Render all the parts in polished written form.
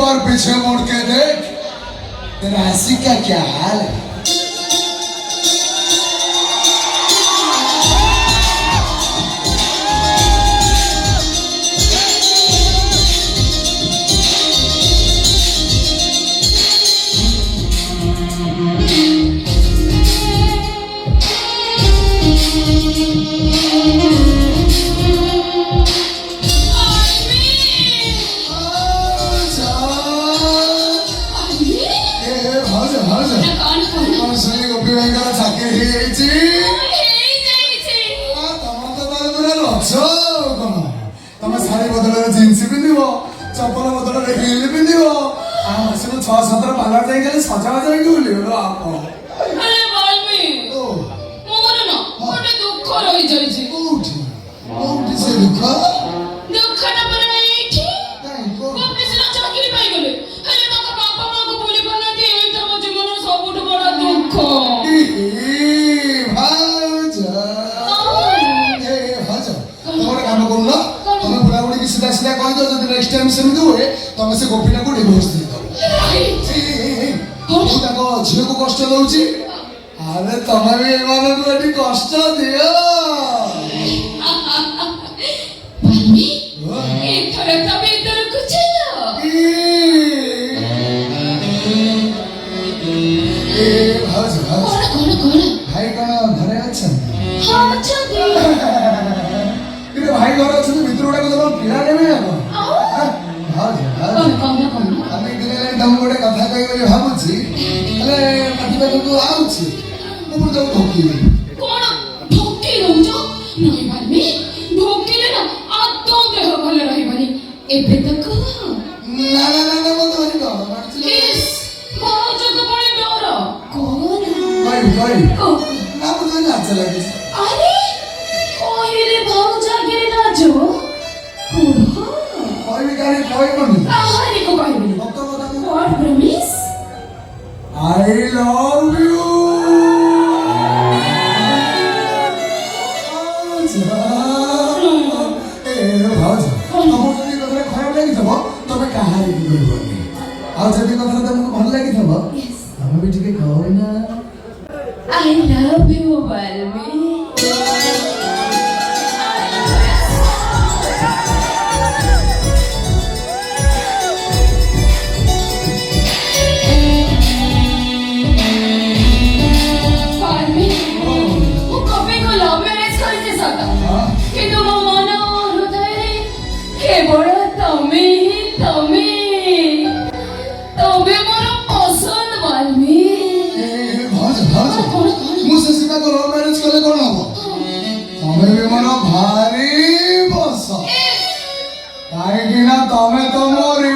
बार पीछे मुड़ के देख, तेरा आशिक का क्या हाल है। तमें शाढ़ी बदल जीन्स पिंध चप्पल बदल हिल पिंध सब 6-7 पार्लर जाए सजा जाए बुल सीधा सीधा कही दो जो नेक्स्ट टाइम सेमती हुए तुम से गोपीटा को डिवोर्स दे दो झील को कष्ट दौची अरे तुम भी एम कष्ट दियो भाई कौन घरे अच्छा भाई घर अच्छे भितर गुड़ा तुम पीड़ा ने तुम गोटे कथा कह भावुची पाटी पाटी को आउची मुझे धोकी अच्छा लगे I love you. तमें कहानी आदि कथा तुमको भल लगी तुम भी टे कहो ना I love you, Balmi. भारी बस कहीं तमें तो मोरी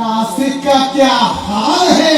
आशिक का क्या हाल है।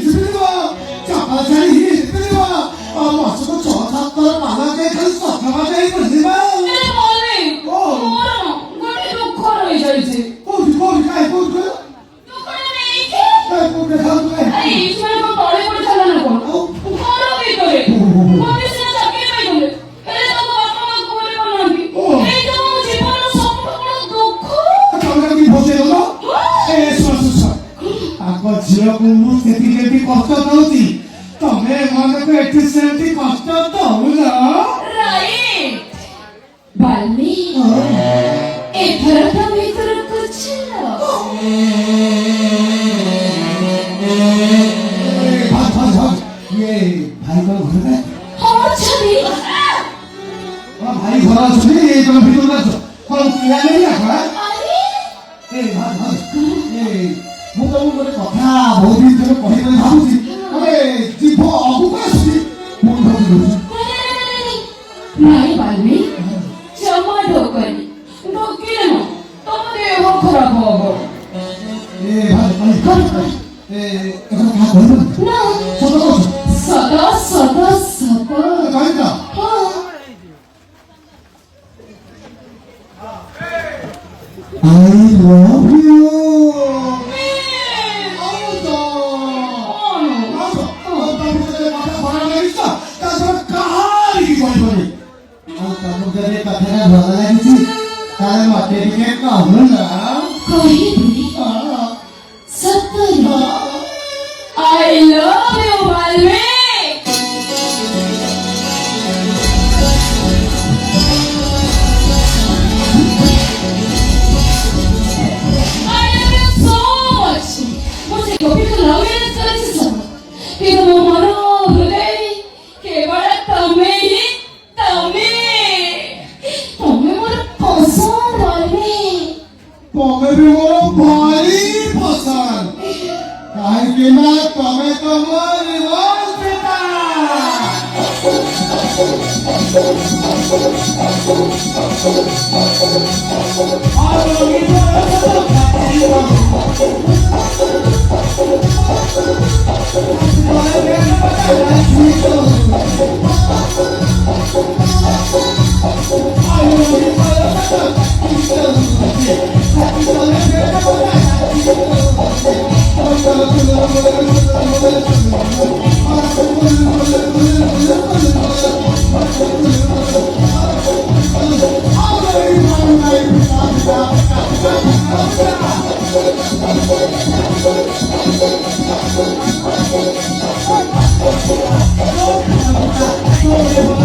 진짜 빌리와 자빠자리 빌리와 맞춰서 저 샀던 만화제 그 서터마자리 빌리와 내 머리 뭐라 머리 녹화로 이절지 꼬리 까이 꼬리 녹화를 이게 꼬리 가도 아니 이스마일만 머리 잘라내고 허락이 있더래 거기서 잡기가 있던데 그래서 아까만 머리 발라내기 애정하고 집어넣어 선풍으로 놓고 감각이 보세요 너? 수사 아까 지하고 세팅되기 কষ্ট দৌতি তবে মনকে একটু সেন্টি কষ্ট দাও না রাইট 발리 이 바람টা ভিতরে কুছিল ये भाई का घर है হছবি भाई घर আছে এই তো ভিতর আছে কোন কিয়া নেই রাখা আরে এই ভাই এই ମୁଁ ତମକୁ ଗୋଟେ କଥା ବହୁତ ଦିନ ଧরে କହିବି ଭାବୁଛି ଆରେ ଜିଭ ଅଗୁକୁ ଆସୁଛି ମୁଁ ଭାବୁଛି ନାଇଁ ବାଲ୍ମୀ ଜମା ଢୋକନି ଢୋକିଲେ ନା ତମ ଦେହ ଖରାପ ହବ ଏ ଭାଇ ଏ କଥା କାହା କହିବ ନା ସତ କହୁଛ ସଦା ସଦା ସଦା କହିଛ ହଁ I love you କହିବି ସତରେ I love you ବାଲ୍ମୀ मुझे कभी तो लव मैरिज करायचं सर हे मन हृदय केवळ तमे मोर पसंद बाल्मी ତମେ ବି ମୋର ଭାରି ପସନ୍ଦ କାହିଁକି ନା ତମେ ତ ମୋର ରସିକା Oh,